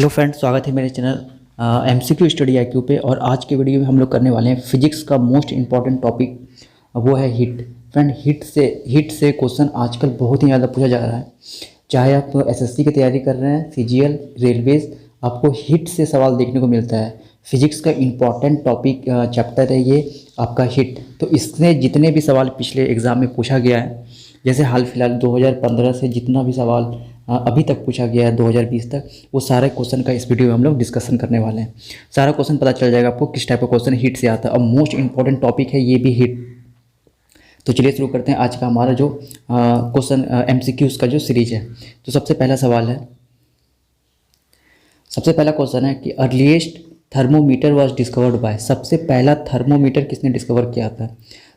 Hello friends, स्वागत है मेरे चैनल एमसीक्यू स्टडी आईक्यू पे। और आज के वीडियो में हम लोग करने वाले हैं फिजिक्स का मोस्ट इम्पॉर्टेंट टॉपिक, वो है हीट। फ्रेंड, हीट से क्वेश्चन आजकल बहुत ही ज़्यादा पूछा जा रहा है। चाहे आप एसएससी की तैयारी कर रहे हैं, सीजीएल, रेलवेज, आपको हीट से सवाल देखने को मिलता है। फिजिक्स का इम्पॉर्टेंट टॉपिक चैप्टर है ये आपका हीट। तो इसमें जितने भी सवाल पिछले एग्ज़ाम में पूछा गया है, जैसे हाल फिलहाल 2015 से जितना भी सवाल अभी तक पूछा गया है 2020 तक, वो सारे क्वेश्चन का इस वीडियो में हम लोग डिस्कशन करने वाले हैं। सारा क्वेश्चन पता चल जाएगा आपको किस टाइप का क्वेश्चन हीट से आता है, और मोस्ट इंपॉर्टेंट टॉपिक है ये भी हीट। तो चलिए शुरू करते हैं आज का हमारा जो क्वेश्चन एमसीक्यूज का जो सीरीज है। तो सबसे पहला सवाल है, सबसे पहला क्वेश्चन है कि earliest thermometer was discovered by. सबसे पहला थर्मोमीटर किसने डिस्कवर किया था?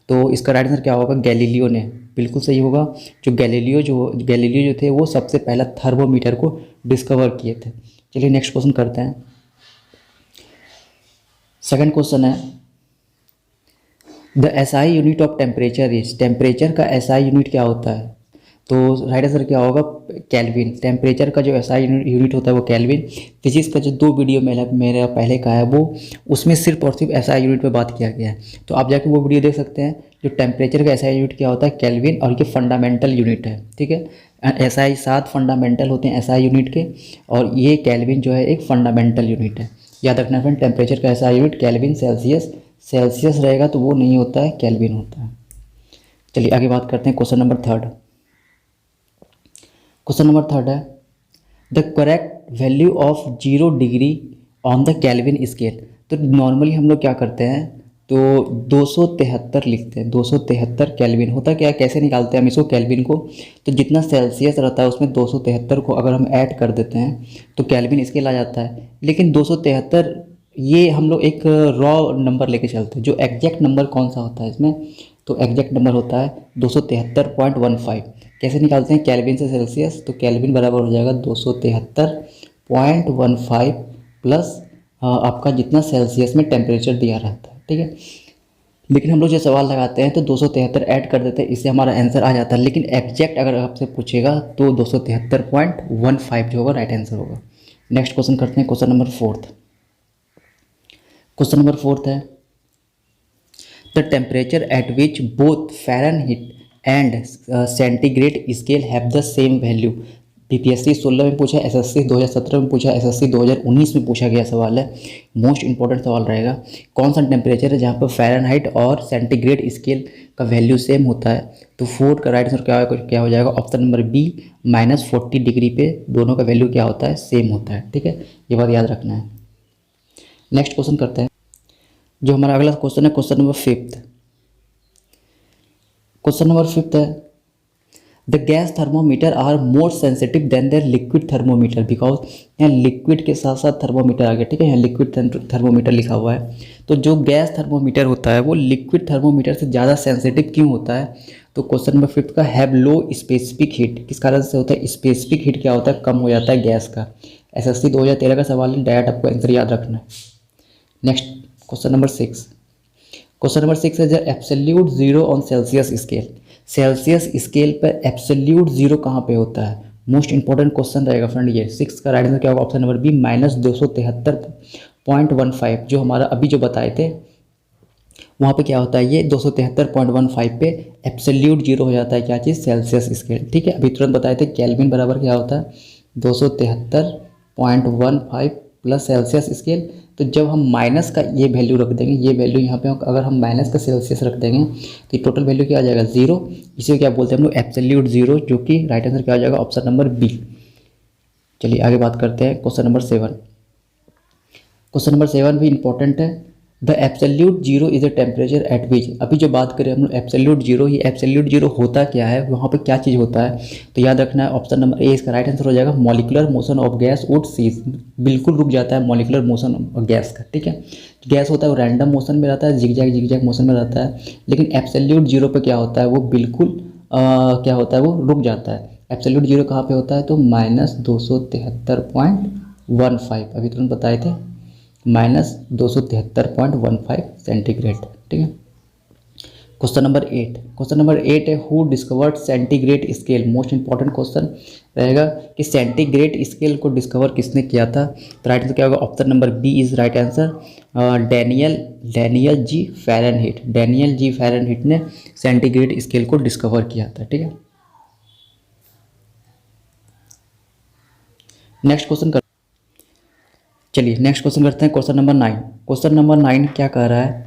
तो इसका राइट आंसर क्या होगा? गैलीलियो ने। बिल्कुल सही होगा। जो गैलीलियो जो थे वो सबसे पहला थर्मोमीटर को डिस्कवर किए थे। चलिए नेक्स्ट क्वेश्चन करते हैं। सेकंड क्वेश्चन है, the SI unit of temperature is. Temperature का एसआई यूनिट क्या होता है? तो राइट आंसर क्या होगा? केल्विन। टेम्परेचर का जो एसआई यूनिट होता है वो केल्विन। फिजिक्स का जो 2 वीडियो मेरा पहले का है, वो उसमें सिर्फ और सिर्फ एसआई यूनिट पे बात किया गया है। तो आप जाके वो वीडियो देख सकते हैं। जो टेम्परेचर का एसआई यूनिट क्या होता है? केल्विन, और ये फंडामेंटल यूनिट है। ठीक है, एसआई 7 फंडामेंटल होते हैं एसआई यूनिट के, और ये केल्विन जो है एक फंडामेंटल यूनिट है। याद रखना फ्रेंड, टेम्परेचर का एसआई यूनिट केल्विन, सेल्सियस रहेगा तो वो नहीं होता है, केल्विन होता है। चलिए आगे बात करते हैं। क्वेश्चन नंबर थर्ड है, the correct value of 0 degree on the kelvin scale. तो नॉर्मली हम लोग क्या करते हैं, तो 273 लिखते हैं। 273 केल्विन होता क्या है, कैसे निकालते हैं हम इसको केल्विन को? तो जितना सेल्सियस रहता है उसमें 273 को अगर हम ऐड कर देते हैं तो केल्विन स्केल आ जाता है। लेकिन 273 ये हम लोग एक रॉ नंबर लेके चलते हैं। जो एग्जैक्ट नंबर कौन सा होता है इसमें? तो एग्जैक्ट नंबर होता है 273.15। कैसे निकालते हैं केल्विन से सेल्सियस? तो केल्विन बराबर हो जाएगा 273.15 प्लस आपका जितना सेल्सियस में टेम्परेचर दिया रहता है। ठीक है, लेकिन हम लोग जो सवाल लगाते हैं तो 273 ऐड कर देते हैं, इससे हमारा आंसर आ जाता है। लेकिन एग्जैक्ट अगर आपसे पूछेगा तो 273.15 जो होगा राइट आंसर होगा। नेक्स्ट क्वेश्चन करते हैं। क्वेश्चन नंबर फोर्थ है, the temperature at which both Fahrenheit and centigrade scale have the same value. BPSC 16 में पूछा, एसएससी 2017 में पूछा, एसएससी 2019 में पूछा गया सवाल है। मोस्ट इंपॉर्टेंट सवाल रहेगा। कौन सा टेम्परेचर है जहाँ पर फ़ारेनहाइट और सेंटीग्रेड स्केल का वैल्यू सेम होता है? तो 4 का राइट आंसर क्या हो जाएगा? ऑप्शन नंबर बी, -40 डिग्री पे दोनों का वैल्यू क्या होता है? सेम होता है। ठीक है, ये बात याद रखना है। नेक्स्ट क्वेश्चन करते हैं। जो हमारा अगला क्वेश्चन है, क्वेश्चन नंबर फिफ्थ है, the gas thermometer are more sensitive than their liquid thermometer because. यहाँ लिक्विड के साथ साथ थर्मोमीटर आ गया। ठीक है, यहाँ लिक्विड थर्मोमीटर लिखा हुआ है। तो जो गैस थर्मोमीटर होता है वो लिक्विड थर्मोमीटर से ज़्यादा सेंसिटिव क्यों होता है? तो क्वेश्चन नंबर 5 का, हैव लो स्पेसिफिक हीट। किस कारण से होता है? स्पेसिफिक हीट क्या होता है? कम हो जाता है गैस का। एसएससी 2013 का सवाल है, डायरेक्ट आपको आंसर याद रखना है। नेक्स्ट क्वेश्चन नंबर 6 है, the absolute zero on Celsius scale. Celsius scale पर एब्सोल्यूट जीरो कहाँ पे होता है? मोस्ट इंपॉर्टेंट क्वेश्चन रहेगा फ्रेंड ये। 6 का राइट आंसर क्या होगा? Option number B, -273.15। जो हमारा अभी जो बताए थे वहाँ पे क्या होता है, ये 273.15 पे एब्सोल्यूट जीरो हो जाता है। क्या चीज़? Celsius scale. ठीक है, अभी तुरंत बताए थे केल्विन बराबर क्या होता है? 273.15 प्लस सेल्सियस स्केल। तो जब हम माइनस का ये वैल्यू रख देंगे, ये वैल्यू यहाँ पे अगर हम माइनस का सेल्सियस रख देंगे तो टोटल वैल्यू क्या आ जाएगा? 0। इसे क्या बोलते हैं हम लोग? एब्सोल्यूट जीरो, जो कि राइट आंसर क्या आ जाएगा? Option number B. चलिए आगे बात करते हैं। क्वेश्चन नंबर 7 भी इंपॉर्टेंट है। The absolute zero is the temperature at विच। अभी जो बात करें हम लोग एब्सोल्यूट जीरो, ये एब्सोल्यूट जीरो होता क्या है, वहाँ पे क्या चीज़ होता है? तो याद रखना है ऑप्शन नंबर ए इसका राइट आंसर हो जाएगा। Molecular motion of gas would cease. बिल्कुल रुक जाता है मॉलिकुलर मोशन ऑफ गैस का। ठीक है, गैस होता है वो रैंडम मोशन में रहता है, जिगजैग मोशन में रहता है। लेकिन एब्सोल्यूट जीरो पे क्या होता है? वो बिल्कुल क्या होता है? वो रुक जाता है। एब्सोल्यूट जीरो कहाँ पे होता है? तो -273.15 अभी तुरंत बताए थे, -273.15 सेंटीग्रेड। ठीक है, क्वेश्चन नंबर 8 है who discovered centigrade scale. Most important question रहेगा कि सेंटीग्रेड स्केल को डिस्कवर किसने किया था। तो राइट आंसर क्या होगा, option number B is right answer. Daniel ji Fahrenheit ने सेंटीग्रेड स्केल को डिस्कवर किया था। ठीक है, नेक्स्ट क्वेश्चन करते हैं क्वेश्चन नंबर 9 क्या कह रहा है,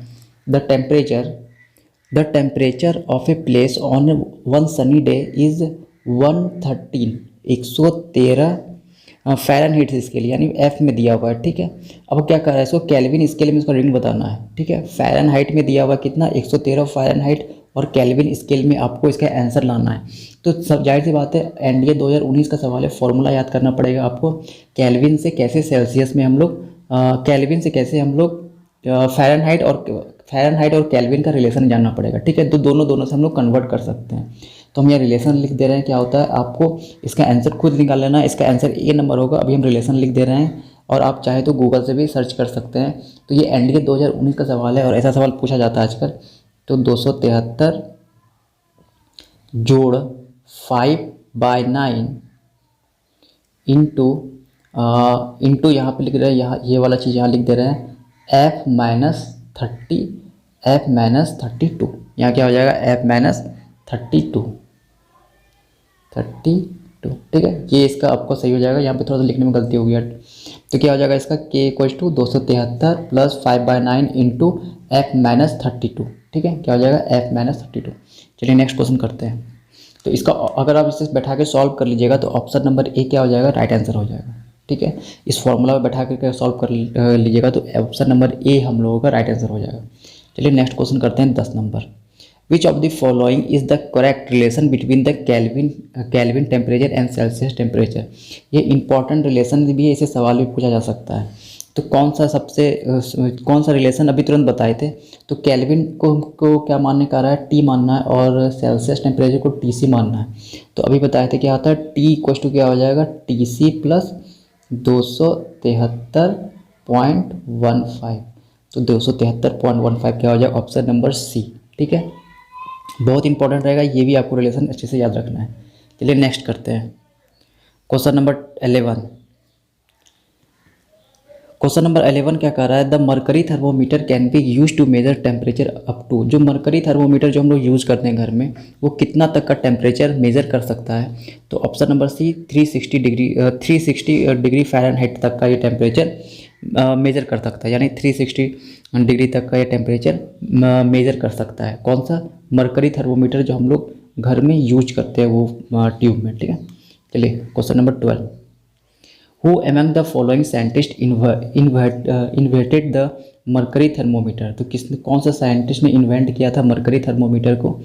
the temperature of a place on one sunny day is 113 Fahrenheit scale, यानी एफ में दिया हुआ है। ठीक है, अब क्या कर रहा है, इसको केल्विन स्केल में इसका रीडिंग बताना है। ठीक है, फ़ारेनहाइट में दिया हुआ कितना 113 फ़ारेनहाइट, और केल्विन स्केल में आपको इसका आंसर लाना है। तो सब जाहिर सी बात है, एनडीए 2019 का सवाल है, फॉर्मूला याद करना पड़ेगा आपको। केल्विन से कैसे सेल्सियस में हम लोग फ़ारेनहाइट और केल्विन का रिलेशन जानना पड़ेगा। ठीक है, तो दोनों से हम लोग कन्वर्ट कर सकते हैं। तो हम यहाँ रिलेशन लिख दे रहे हैं, क्या होता है आपको इसका आंसर खुद निकाल लेना है। इसका आंसर ए नंबर होगा, अभी हम रिलेशन लिख दे रहे हैं, और आप चाहे तो गूगल से भी सर्च कर सकते हैं। तो ये एनडीए 2019 का सवाल है, और ऐसा सवाल पूछा जाता है आजकल। तो 273 जोड़ 5/9 इंटू यहाँ पे लिख रहे हैं, यहाँ ये वाला चीज़ यहाँ लिख दे रहे हैं F-32। यहाँ क्या हो जाएगा F-32। ठीक है, ये इसका आपको सही हो जाएगा। यहाँ पे थोड़ा सा लिखने में गलती हो गई है। तो क्या हो जाएगा इसका K = 273 + 5/9 इंटू F-32। ठीक है, क्या हो जाएगा F-32। चलिए नेक्स्ट क्वेश्चन करते हैं। तो इसका अगर आप इसे बैठा के सॉल्व कर लीजिएगा तो ऑप्शन नंबर ए क्या हो जाएगा, राइट आंसर हो जाएगा। ठीक है, इस फॉर्मूला में बैठा करके सॉल्व कर लीजिएगा तो ऑप्शन नंबर ए हम लोगों का राइट आंसर हो जाएगा। चलिए नेक्स्ट क्वेश्चन करते हैं 10 number. Which of the following is the correct relation between the kelvin temperature and Celsius temperature. ये इंपॉर्टेंट रिलेशन भी ऐसे सवाल भी पूछा जा सकता है। तो कौन सा रिलेशन अभी तुरंत बताए थे। तो केल्विन को क्या मानने का रहा है, टी मानना है, और सेल्सियस टेम्परेचर को टीसी मानना है। तो अभी बताए थे क्या होता है, टी = क्या हो जाएगा टीसी + 273.15। तो 273.15 क्या हो जाएगा, ऑप्शन नंबर सी। ठीक है, बहुत इंपॉर्टेंट रहेगा, ये भी आपको रिलेशन अच्छे से याद रखना है। चलिए नेक्स्ट करते हैं क्वेश्चन नंबर 11। क्वेश्चन नंबर 11 क्या कर रहा है, the mercury thermometer can be use to measure temperature up to. जो मरकरी थर्मोमीटर जो हम लोग यूज़ करते हैं घर में, वो कितना तक का टेम्परेचर मेज़र कर सकता है। तो option number C 360 degree Fahrenheit तक का ये टेम्परेचर मेज़र कर सकता है, यानी 360 डिग्री तक का ये टेम्परेचर मेज़र कर सकता है। कौन सा, मरकरी थर्मोमीटर जो हम लोग घर में यूज करते हैं वो ट्यूब में। ठीक है, चलिए question number 12। Who among the following scientists invented the mercury thermometer। तो कौन सा साइंटिस्ट ने इन्वेंट किया था मरकरी थर्मोमीटर को।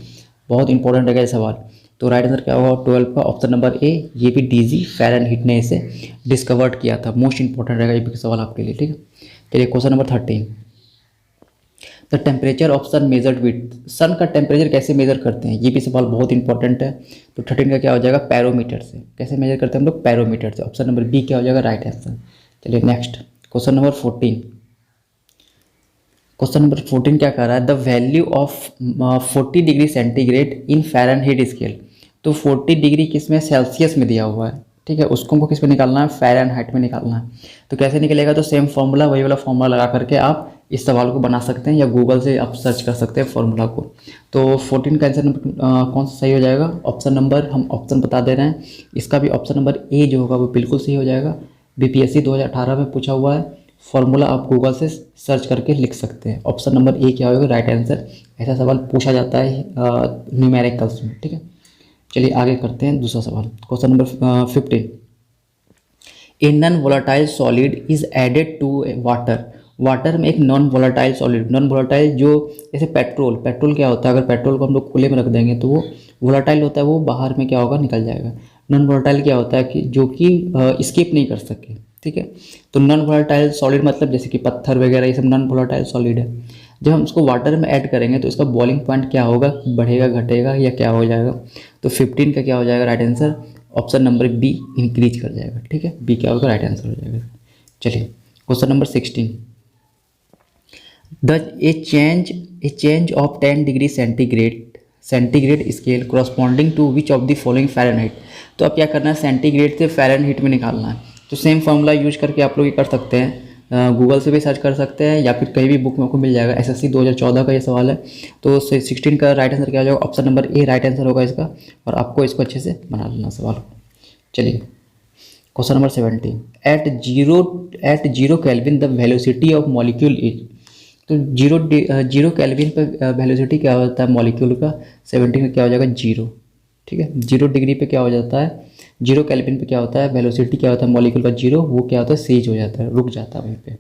बहुत इंपॉर्टेंट रहेगा ये सवाल। तो राइट आंसर क्या होगा 12 का, ऑप्शन नंबर ए, ये भी डीजी फ़ारेनहीट ने इसे डिस्कवर्ड किया था। मोस्ट इंपॉर्टेंट रहेगा ये भी सवाल आपके लिए। ठीक है, चलिए question number 13। The temperature of sun measured with. Sun का टेम्परेचर कैसे मेजर करते हैं, ये भी सवाल बहुत इंपॉर्टेंट है। तो 13 का क्या हो जाएगा, पैरोमीटर से। कैसे मेजर करते हैं हम लोग, पैरोमीटर से। ऑप्शन नंबर बी क्या हो जाएगा, राइट आंसर। चलिए next question number 14। Question number 14 क्या कह रहा है, the value of 40 degree centigrade in Fahrenheit scale. तो 40 डिग्री किस में, सेल्सियस में दिया हुआ है। ठीक है, उसको हमको किस में निकालना है, फ़ारेनहाइट में निकालना है। तो कैसे निकलेगा, तो सेम फॉर्मूला, वही वाला फॉर्मूला लगा करके आप इस सवाल को बना सकते हैं, या गूगल से आप सर्च कर सकते हैं फॉर्मूला को। तो 14 का आंसर कौन सा सही हो जाएगा, ऑप्शन नंबर, हम ऑप्शन बता दे रहे हैं, इसका भी ऑप्शन नंबर ए जो होगा वो बिल्कुल सही हो जाएगा। बीपीएससी 2018 में पूछा हुआ है, फॉर्मूला आप गूगल से सर्च करके लिख सकते हैं। ऑप्शन नंबर ए क्या होगा, राइट आंसर। ऐसा सवाल पूछा जाता है न्यूमेरिकल्स में। ठीक है, चलिए आगे करते हैं दूसरा सवाल। Question number 15। A non volatile solid is added to water. Water में एक non volatile solid, non volatile जो जैसे पेट्रोल क्या होता है, अगर पेट्रोल को हम लोग खुले में रख देंगे तो वो वोलाटाइल होता है, वो बाहर में क्या होगा, निकल जाएगा। नॉन वोलाटाइल क्या होता है कि जो कि स्किप नहीं कर सके। ठीक है, तो नॉन वोलाटाइल सॉलिड मतलब जैसे कि पत्थर वगैरह, ये सब नॉन वोलाटाइल सॉलिड है। जब हम उसको वाटर में ऐड करेंगे तो इसका बॉइलिंग पॉइंट क्या होगा, बढ़ेगा, घटेगा, या क्या हो जाएगा। तो 15 का क्या हो जाएगा, right answer. Option number B, increase कर जाएगा। ठीक है, बी क्या होगा, राइट आंसर हो जाएगा। चलिए question number 16। The a change of 10 degree centigrade scale corresponding to which of the following Fahrenheit. तो अब क्या करना है, सेंटीग्रेड से फ़ारेनहाइट में निकालना है। तो सेम फार्मूला यूज करके आप लोग ये कर सकते हैं, गूगल से भी सर्च कर सकते हैं या फिर कहीं भी बुक में आपको मिल जाएगा। एसएससी 2014 का ये सवाल है। तो 16 का राइट आंसर क्या हो जाएगा, ऑप्शन नंबर ए राइट आंसर होगा इसका। और आपको इसको अच्छे से बना लेना सवाल। चलिए question number 17, at zero kelvin the velocity of molecule is. तो जीरो केल्विन पे वेलोसिटी क्या होता है मॉलिक्यूल का, 17 में क्या हो जाएगा जीरो। ठीक है, 0 डिग्री पे क्या हो जाता है, 0 केल्विन पे क्या होता है वेलोसिटी क्या होता है मॉलिक्यूल का जीरो, वो क्या होता है सीज हो जाता है, रुक जाता है वहीं पे।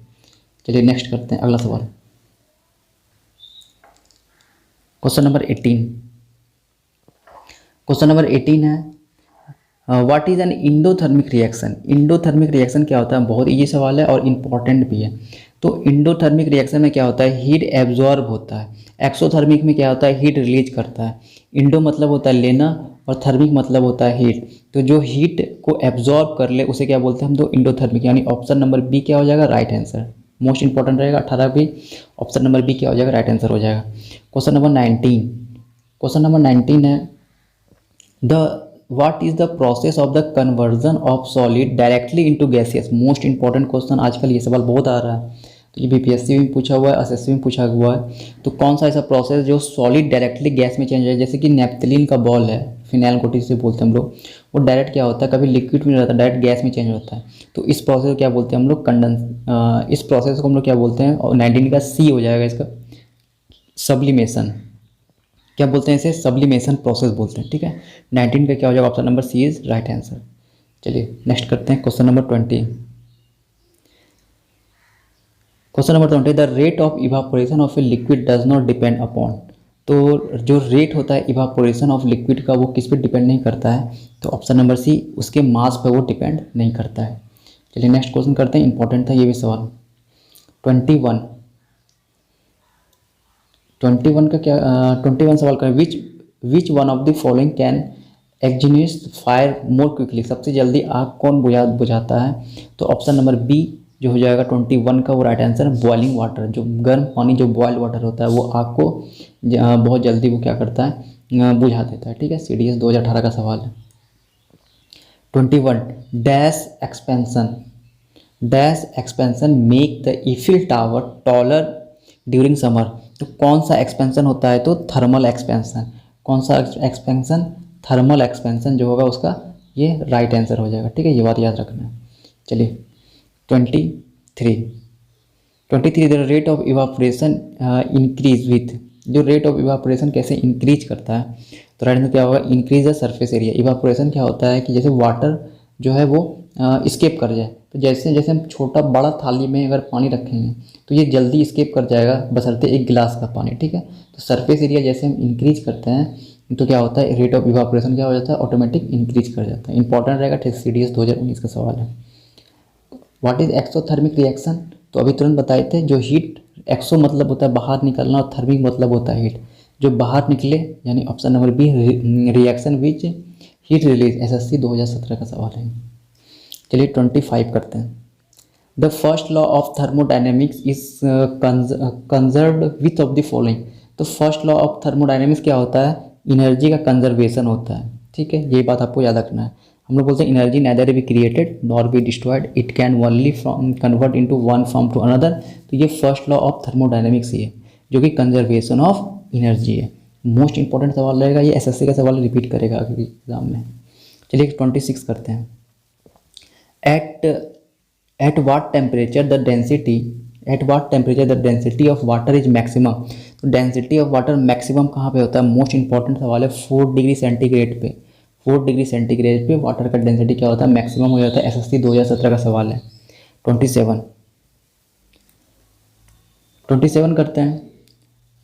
चलिए नेक्स्ट करते हैं अगला सवाल। क्वेश्चन नंबर 18, क्वेश्चन नंबर 18 है what is an endothermic reaction. Endothermic reaction क्या होता है, बहुत ईजी सवाल है और इम्पॉर्टेंट भी है। तो इंडोथर्मिक रिएक्शन में क्या होता है, हीट एब्जॉर्ब होता है। एक्सोथर्मिक में क्या होता है, हीट रिलीज करता है। इंडो मतलब होता है लेना और थर्मिक मतलब होता है हीट। तो जो हीट को एब्जॉर्ब कर ले उसे क्या बोलते हैं हम, तो इंडोथर्मिक। यानी ऑप्शन नंबर बी क्या हो जाएगा राइट आंसर, मोस्ट इंपॉर्टेंट रहेगा 18 भी। ऑप्शन नंबर बी क्या हो जाएगा राइट आंसर हो जाएगा। क्वेश्चन नंबर 19, क्वेश्चन नंबर 19 है the what is the process of the conversion of solid directly into gaseous. Most important question, आजकल ये सवाल बहुत आ रहा है। तो ये बीपीएससी में पूछा हुआ है, एसएससी में पूछा हुआ है। तो कौन सा ऐसा प्रोसेस जो सॉलिड डायरेक्टली गैस में चेंज है, जैसे कि नेप्थलीन का बॉल है, फिनाइल कोटिन से बोलते हैं हम लोग, वो डायरेक्ट क्या होता है कभी लिक्विड में नहीं रहता, डायरेक्ट गैस में चेंज होता है। तो इस प्रोसेस को क्या बोलते हैं हम लोग, इस प्रोसेस को हम लोग क्या बोलते हैं, और 19 का सी हो जाएगा इसका, सब्लिमेशन। क्या बोलते हैं इसे, सब्लिमेशन प्रोसेस बोलते हैं। ठीक है, 19 का क्या हो जाएगा option number C is right answer. चलिए नेक्स्ट करते हैं question number 20, question number 20 the rate of evaporation of a liquid does not depend upon. तो जो रेट होता है इवापोरेशन ऑफ लिक्विड का वो किस पे डिपेंड नहीं करता है, तो ऑप्शन नंबर सी उसके मास पे वो डिपेंड नहीं करता है। चलिए नेक्स्ट क्वेश्चन करते हैं, इंपॉर्टेंट था ये भी सवाल। 21 का क्या 21 सवाल करें, which one of the following can extinguish fire more quickly. सबसे जल्दी आग कौन बुझाता है, तो ऑप्शन नंबर बी जो हो जाएगा 21 का वो राइट आंसर है, बॉइलिंग वाटर। जो गर्म पानी जो बॉयल वाटर होता है वो आग को बहुत जल्दी वो क्या करता है बुझा देता है। ठीक है, CDS 2018 का सवाल है। 21 dash expansion make the Eiffel tower taller during summer. तो कौन सा एक्सपेंशन होता है, तो थर्मल एक्सपेंशन। कौन सा एक्सपेंशन, थर्मल एक्सपेंशन जो होगा उसका ये राइट आंसर हो जाएगा। ठीक है, ये बात याद रखना है। चलिए 23 the rate of evaporation increase with. जो रेट ऑफ इवापोरेशन कैसे इंक्रीज करता है, तो राइट आंसर क्या होगा, increase the surface area. Evaporation क्या होता है कि जैसे वाटर जो है वो स्केप कर जाए, तो जैसे जैसे हम छोटा बड़ा थाली में अगर पानी रखेंगे तो ये जल्दी स्केप कर जाएगा बशर्ते एक गिलास का पानी। ठीक है, तो सरफेस एरिया जैसे हम इंक्रीज करते हैं तो क्या होता है, रेट ऑफ इवापोरेशन क्या हो जाता है, ऑटोमेटिक इंक्रीज कर जाता है। इंपॉर्टेंट रहेगा, CDS 2019 का सवाल है। व्हाट इज एक्सोथर्मिक रिएक्शन, तो अभी तुरंत बताए थे, जो हीट, एक्सो मतलब होता है बाहर निकलना और थर्मिक मतलब होता है हीट, जो बाहर निकले, यानी option number B reaction which heat release. SSC 2017 का सवाल है। चलिए 25 करते हैं। The first law of thermodynamics is conserved with of the following. तो फर्स्ट लॉ ऑफ थर्मोडायनेमिक्स क्या होता है, एनर्जी का कंजर्वेशन होता है। ठीक है, ये बात आपको याद रखना है। हम लोग बोलते हैं energy neither be created nor be destroyed, it can only convert into one form to another. तो ये फर्स्ट लॉ ऑफ थर्मोडायनेमिक्स ही है, जो कि कंजर्वेशन ऑफ एनर्जी है। मोस्ट इंपॉर्टेंट सवाल रहेगा ये, SSC का सवाल रिपीट करेगा अगले एग्जाम में। चलिए 26 करते हैं। At what temperature the density of water is maximum. तो डेंसिटी ऑफ वाटर मैक्सिमम कहाँ पे होता है, मोस्ट इंपॉर्टेंट सवाल है। 4 डिग्री सेंटीग्रेड पे, 4 डिग्री सेंटीग्रेड पे वाटर का डेंसिटी क्या होता है, मैक्सिमम हो जाता है। SSC 2017 का सवाल है। 27 करते हैं।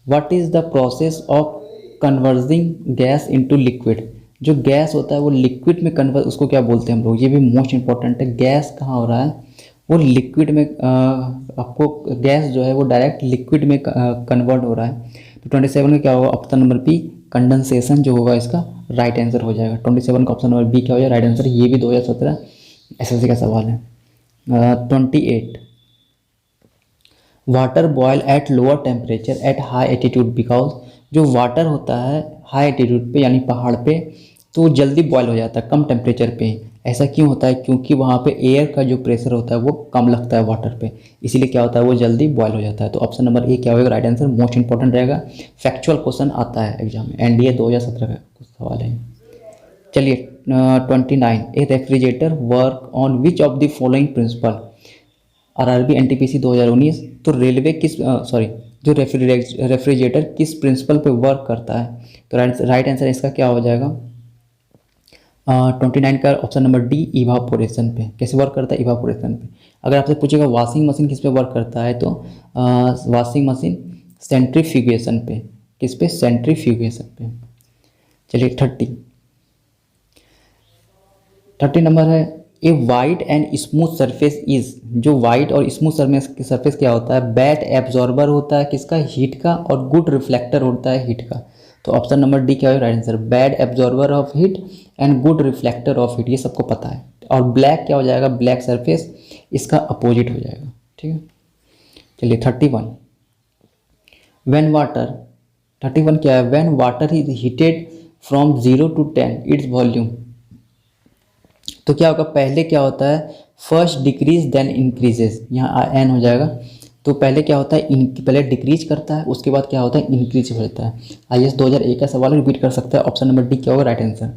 What is the process of converging gas into liquid. जो गैस होता है वो लिक्विड में कन्वर्ट, उसको क्या बोलते हैं हम लोग, ये भी मोस्ट इंपॉर्टेंट है। गैस कहाँ हो रहा है, वो लिक्विड में, आपको गैस जो है वो डायरेक्ट लिक्विड में कन्वर्ट हो रहा है। तो 27 में क्या होगा, ऑप्शन नंबर बी कंडेंसेशन जो होगा इसका राइट आंसर हो जाएगा। 27 का ऑप्शन नंबर बी क्या हो जाएगा राइट आंसर। ये भी 2017 SSC का सवाल है। 28 water boil at lower temperature at high attitude because जो वाटर होता है हाई एटीट्यूड पे यानी पहाड़ पे तो जल्दी बॉयल हो जाता है कम टेम्परेचर पे। ऐसा क्यों होता है? क्योंकि वहाँ पे एयर का जो प्रेशर होता है वो कम लगता है वाटर पे, इसीलिए क्या होता है वो जल्दी बॉयल हो जाता है। तो ऑप्शन नंबर ए क्या होगा राइट आंसर, मोस्ट इंपॉर्टेंट रहेगा। फैक्चुअल क्वेश्चन आता है एग्जाम में, एनडीए 2017 का कुछ सवाल है। चलिए 29, a refrigerator work on which of the following principle, RRB NTPC 2019। तो रेलवे किस जो रेफ्रिजरेटर किस प्रिंसिपल पे वर्क करता है? तो राइट आंसर इसका क्या हो जाएगा 29 का ऑप्शन नंबर डी, इवापोरेशन पे। कैसे वर्क करता है? इवापोरेशन पे। अगर आपसे पूछेगा वॉशिंग मशीन किस पे वर्क करता है, तो वॉशिंग मशीन सेंट्रीफ्यूगेशन पे। किस पे? सेंट्रीफ्यूगेशन पे। चलिए 30 नंबर है, a wide and smooth surface is, जो वाइड और स्मूथ सरफेस क्या होता है? बैड एब्जॉर्बर होता है किसका? हीट का, और गुड रिफ्लेक्टर होता है हीट का। तो ऑप्शन नंबर डी क्या है right answer, bad absorber of heat and good reflector of heat, ये सबको पता है। और ब्लैक क्या हो जाएगा? ब्लैक सरफेस इसका अपोजिट हो जाएगा। ठीक है, चलिए 31, व्हेन वाटर, 31 क्या है? When water is heated from 0 to 10 its volume. तो क्या होगा? पहले क्या होता है? फर्स्ट डिक्रीज देन इंक्रीजेज, यहाँ एन हो जाएगा। तो पहले क्या होता है? पहले डिक्रीज करता है, उसके बाद क्या होता है? इंक्रीज होता है। IAS 2001 का सवाल रिपीट कर सकता है। ऑप्शन नंबर डी क्या होगा राइट आंसर।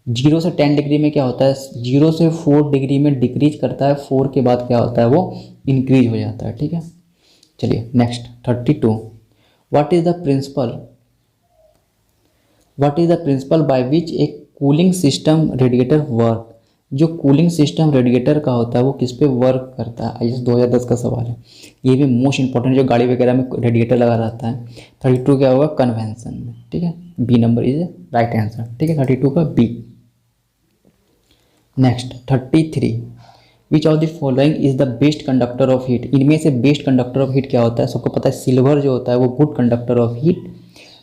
0 से 10 डिग्री में क्या होता है? 0 से 4 डिग्री में डिक्रीज करता है, 4 के बाद क्या होता है? वो इंक्रीज हो जाता है। ठीक है, चलिए next 32, what is the principal by which A cooling system radiator work. जो कूलिंग सिस्टम रेडिएटर का होता है वो किस पे वर्क करता है? IAS 2010 का सवाल है, ये भी मोस्ट इंपॉर्टेंट, जो गाड़ी वगैरह में रेडिएटर लगा रहता है। 32 क्या होगा? कन्वेंशन में। ठीक है, B number is right answer. ठीक है, 32 का B. Next 33, which of the following is the best conductor of heat. इनमें से बेस्ट कंडक्टर ऑफ हीट क्या होता है? सबको पता है सिल्वर जो होता है वो good conductor of heat,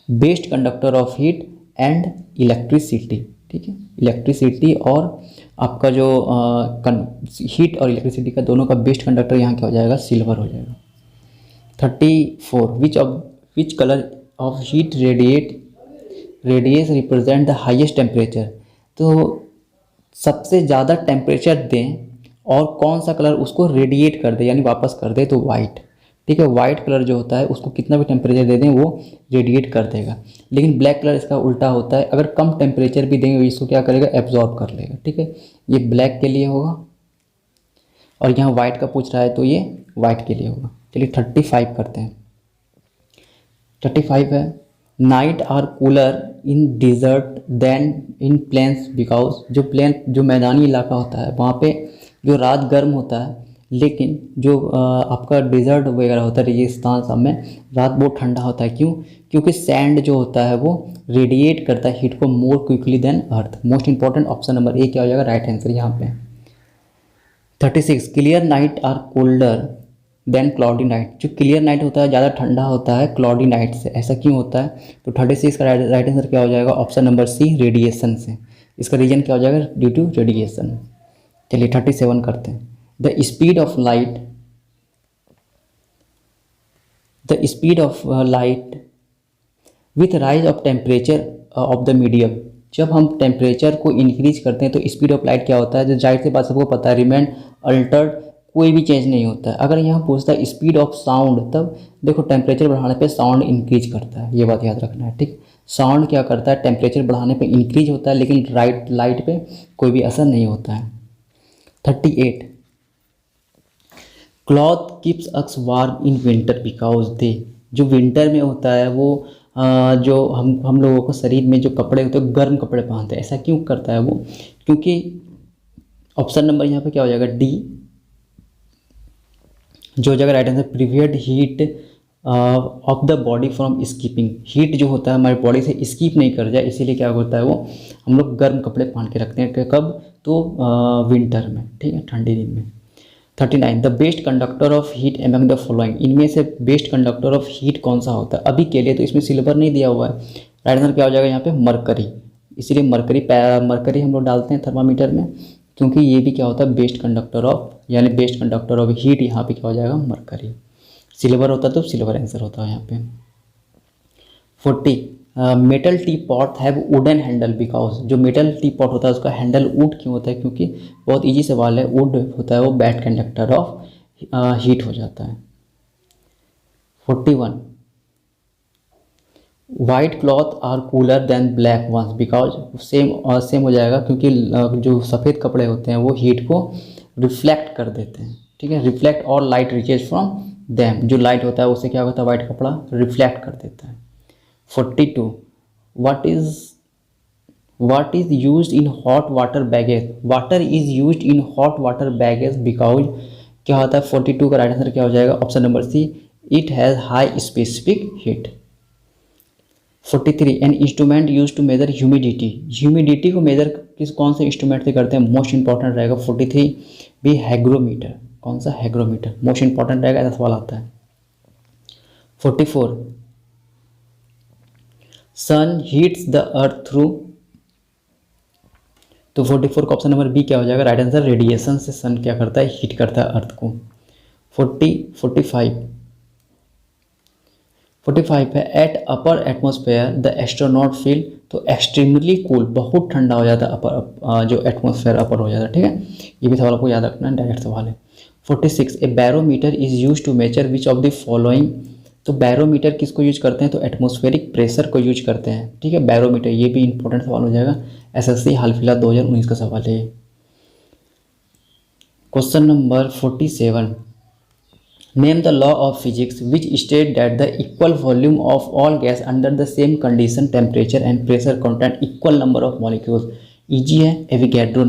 best conductor of heat and electricity. ठीक है, इलेक्ट्रिसिटी और आपका जो हीट और इलेक्ट्रिसिटी का दोनों का बेस्ट कंडक्टर यहाँ क्या हो जाएगा? सिल्वर हो जाएगा। 34, विच कलर ऑफ हीट रेडिएस रिप्रेजेंट द हाईएस्ट टेम्परेचर। तो सबसे ज़्यादा टेम्परेचर दें और कौन सा कलर उसको रेडिएट कर दे यानी वापस कर दे, तो वाइट। ठीक है, वाइट कलर जो होता है उसको कितना भी टेम्परेचर दे दें वो रेडिएट कर देगा। लेकिन ब्लैक कलर इसका उल्टा होता है, अगर कम टेम्परेचर भी देंगे इसको क्या करेगा? एब्जॉर्ब कर लेगा। ठीक है, ये ब्लैक के लिए होगा, और यहाँ वाइट का पूछ रहा है तो ये वाइट के लिए होगा। चलिए 35 करते हैं। 35 है, night are cooler in desert than in plains because, जो मैदानी इलाका होता है वहाँ पे जो रात गर्म होता है, लेकिन जो आपका डिजर्ट वगैरह होता है रेगिस्तान सब में रात बहुत ठंडा होता है। क्यों? क्योंकि सैंड जो होता है वो रेडिएट करता है हीट को more quickly than earth. Most important option number A क्या हो जाएगा राइट आंसर यहाँ पे। 36, clear night are colder than cloudy night. जो क्लियर नाइट होता है ज़्यादा ठंडा होता है क्लाउडी नाइट से, ऐसा क्यों होता है? तो 36 का राइट आंसर क्या हो जाएगा? ऑप्शन नंबर सी, रेडिएशन से। इसका रीजन क्या हो जाएगा? Due to radiation. चलिए 37 करते हैं। The speed of light with rise of temperature of the medium. जब हम टेम्परेचर को इंक्रीज करते हैं तो स्पीड ऑफ लाइट क्या होता है? जो जाहिर सी बात सबको पता है, रिमेन अल्टर्ड, कोई भी चेंज नहीं होता है। अगर यहाँ पूछता है स्पीड ऑफ साउंड, तब देखो टेम्परेचर बढ़ाने पे साउंड इंक्रीज करता है, ये बात याद रखना है। ठीक, साउंड क्या करता है? टेम्परेचर बढ़ाने पे इंक्रीज होता है, लेकिन लाइट पे कोई भी असर नहीं होता है। 38, cloth keeps us warm in winter because they. जो विंटर में होता है वो जो हम लोगों को शरीर में जो कपड़े होते हैं गर्म कपड़े पहनते हैं, ऐसा क्यों करता है वो? क्योंकि ऑप्शन नंबर यहाँ पे क्या हो जाएगा? डी, जो जगह right answer, prevent heat of the body from escaping. Heat जो होता है हमारी बॉडी से स्कीप नहीं कर जाए, इसीलिए क्या होता है वो हम लोग गर्म कपड़े पहन के रखते हैं। कब? तो विंटर में। ठीक है, ठंडी दिन में। 39, the best conductor of heat among the following. इनमें से बेस्ट कंडक्टर ऑफ हीट कौन सा होता है? अभी के लिए तो इसमें सिल्वर नहीं दिया हुआ है, राइट आंसर क्या हो जाएगा यहाँ पे? मरकरी। इसीलिए मरकरी हम लोग डालते हैं थर्मामीटर में, क्योंकि ये भी क्या होता है? बेस्ट कंडक्टर ऑफ, यानी बेस्ट कंडक्टर ऑफ हीट यहाँ पे क्या हो जाएगा? मरकरी। सिल्वर होता तो सिल्वर आंसर होता है यहाँ पे। 40 metal T pot have wooden handle because, जो मेटल टी पॉट होता है उसका हैंडल वुड क्यों होता है? क्योंकि बहुत इजी सवाल है, वुड होता है वो बैड कंडक्टर ऑफ हीट हो जाता है। 41 white cloth are cooler than black ones because, same हो जाएगा क्योंकि जो सफ़ेद कपड़े होते हैं वो हीट को रिफ्लेक्ट कर देते हैं, ठीक है। रिफ्लेक्ट और लाइट रीचेज फ्रॉम दैम, जो लाइट होता है उससे क्या होता है, वाइट कपड़ा रिफ्लेक्ट कर देता है। 42 what is used in hot water baggage, water is used in hot water baggage because क्या होता है 42 का राइट आंसर क्या हो जाएगा? Option number C, it has high specific heat. 43 an instrument use to measure humidity, humidity को measure कौन से इंस्ट्रूमेंट से करते हैं? मोस्ट इंपॉर्टेंट रहेगा 43 भी हैग्रोमीटर। कौन सा? हैग्रोमीटर मोस्ट इंपॉर्टेंट रहेगा, ऐसा सवाल आता है। 44 सन हीट्स द अर्थ थ्रू, तो 44 का ऑप्शन नंबर बी क्या हो जाएगा? राइट आंसर, रेडिएशन से सन क्या करता है? हीट करता है अर्थ को। 45 है at upper atmosphere the astronaut feel, तो एक्सट्रीमली कूल, बहुत ठंडा हो जाता है अपर, जो एटमॉस्फेयर अपर हो जाता है, ठीक है। ये भी सवाल आपको याद रखना है, डायरेक्ट सवाल है। 46 a barometer is use to measure which of the following, तो बैरोमीटर किसको यूज करते हैं? तो एटमॉस्फेरिक प्रेशर को यूज करते हैं, ठीक है। बैरोमीटर, ये भी इंपॉर्टेंट सवाल हो जाएगा, एसएससी हाल फिलहाल 2019 का सवाल है। Question number 47 name the law of physics which state that the equal volume of all gas under the same condition temperature and pressure content equal number of molecules. Easy है, एविगैड्रो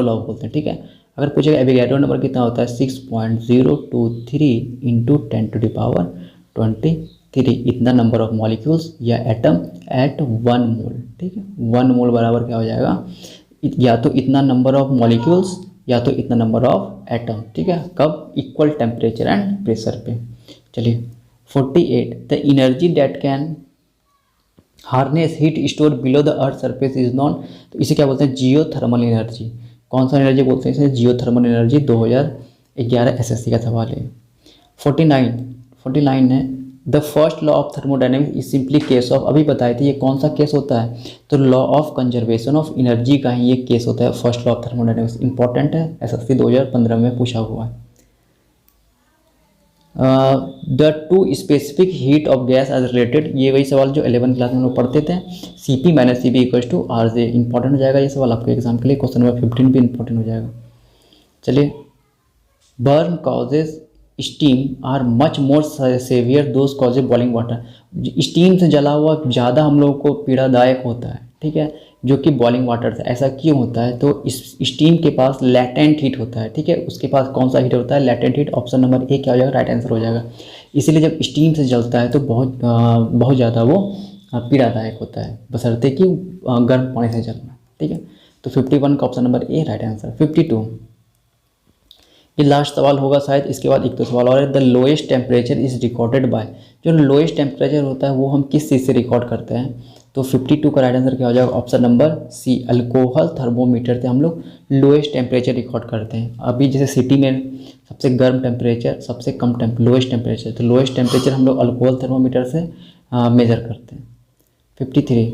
law बोलते हैं, ठीक है। अगर पूछेगा एविगैड्रो नंबर कितना होता है? 6.023 इंटू 10⁻23, इतना नंबर ऑफ मॉलिक्यूल्स या एटम एट 1 मोल, ठीक है। 1 मोल बराबर क्या हो जाएगा? या तो इतना नंबर ऑफ मॉलिक्यूल्स या तो इतना नंबर ऑफ एटम, ठीक है। कब? इक्वल टेम्परेचर एंड प्रेशर पे। चलिए 48 the energy that can harness heat store below the earth surface is non, तो इसे क्या बोलते हैं? Geothermal energy. कौन सा एनर्जी बोलते हैं इसे? Geothermal energy. 2011 एसएससी का सवाल है। 49 है the first law of thermodynamics is simply case of, अभी बताए थे ये कौन सा केस होता है? तो law of conservation of energy का ही ये केस होता है, first law of thermodynamics. Important है, एसएससी 2015 में पूछा हुआ है। The two specific heat of gas age related, ये वही सवाल जो 11th क्लास में हम लोग पढ़ते थे। CP - CB equals to RJ, important हो जाएगा ये सवाल आपके एग्जाम के लिए। क्वेश्चन नंबर 15 भी इंपॉर्टेंट हो जाएगा। चलिए burn causes steam are much more severe those causes boiling water, steam से जला हुआ ज़्यादा हम लोगों को पीड़ादायक होता है, ठीक है, जो कि बॉइलिंग वाटर से। ऐसा क्यों होता है? तो इस स्टीम के पास लैटेंट हीट होता है, ठीक है। उसके पास कौन सा हीट होता है? Latent heat. Option number A क्या हो जाएगा? राइट आंसर हो जाएगा। इसीलिए जब स्टीम से जलता है तो बहुत ज़्यादा वो पीड़ादायक होता है, बशर्ते कि गर्म पानी से जलना, ठीक है। तो 51 का ऑप्शन नंबर ए राइट आंसर। 52 ये लास्ट सवाल होगा शायद, इसके बाद एक तो सवाल और है। The lowest temperature is recorded by, जो लोएस्ट टेम्परेचर होता है वो हम किस चीज़ से रिकॉर्ड करते हैं? तो 52 का राइट आंसर क्या हो जाएगा? Option number C, alcohol thermometer से हम लोग लोएस्ट टेम्परेचर रिकॉर्ड करते हैं। अभी जैसे सिटी में सबसे गर्म टेम्परेचर, सबसे कम लोएस्ट टेम्परेचर, तो लोएस्ट टेम्परेचर हम लोग अल्कोहल थर्मोमीटर से मेजर करते हैं। 53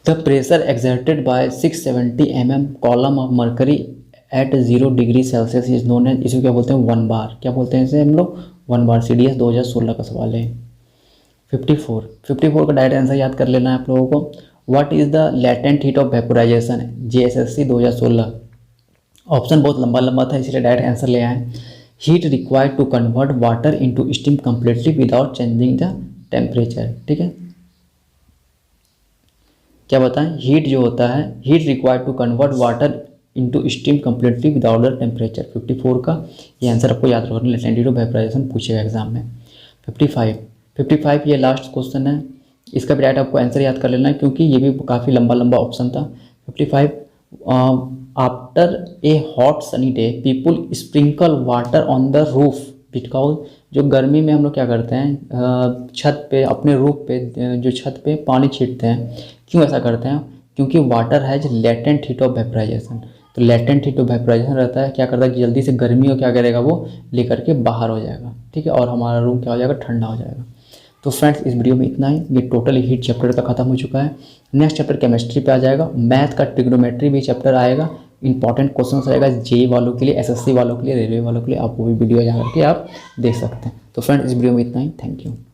the pressure exerted by 670 mm column of mercury at 0 degree Celsius is known as, इसे क्या बोलते हैं? 1 बार। क्या बोलते हैं इसे हम लोग? 1 बार। CDS 2016 का सवाल है। 54 का डायरेक्ट आंसर याद कर लेना है आप लोगों को। What is the latent heat of vaporisation? JSSC 2016। Option बहुत लंबा था इसलिए डायरेक्ट आंसर ले आए। Heat required to convert water into steam completely without changing the temperature, ठीक है। क्या बताएं? हीट जो होता है, heat required to convert water into steam completely without the temperature. 54 का ये आंसर आपको याद रखना, लैटेंट हीट ऑफ वेपोराइजेशन पूछेगा एग्जाम में। 55 ये लास्ट क्वेश्चन है, इसका भी डायरेक्ट आपको आंसर याद कर लेना है क्योंकि ये भी काफ़ी लंबा ऑप्शन था। 55 after a hot sunny day people sprinkle water on the roof because, जो गर्मी में हम लोग क्या करते हैं छत पे, अपने रूफ पे, जो छत पे पानी छींटते हैं। क्यों ऐसा करते हैं? क्योंकि water has latent heat of vaporisation. तो तो लेटेंट हीट वेपोराइजेशन रहता है, क्या करता है जल्दी से गर्मी को क्या करेगा वो लेकर के बाहर हो जाएगा, ठीक है, और हमारा रूम क्या हो जाएगा, ठंडा हो जाएगा। तो फ्रेंड्स इस वीडियो में इतना ही, ये टोटल हीट चैप्टर तक खत्म हो चुका है। नेक्स्ट चैप्टर केमिस्ट्री पे आ जाएगा, मैथ का ट्रिग्नोमेट्री भी चैप्टर आएगा, इंपॉर्टेंट क्वेश्चन आएगा जेई वालों के लिए, एसएससी वालों के लिए, रेलवे वालों के लिए, आप वो भी वीडियो जा करके आप देख सकते हैं। तो फ्रेंड्स इस वीडियो में इतना ही, थैंक यू।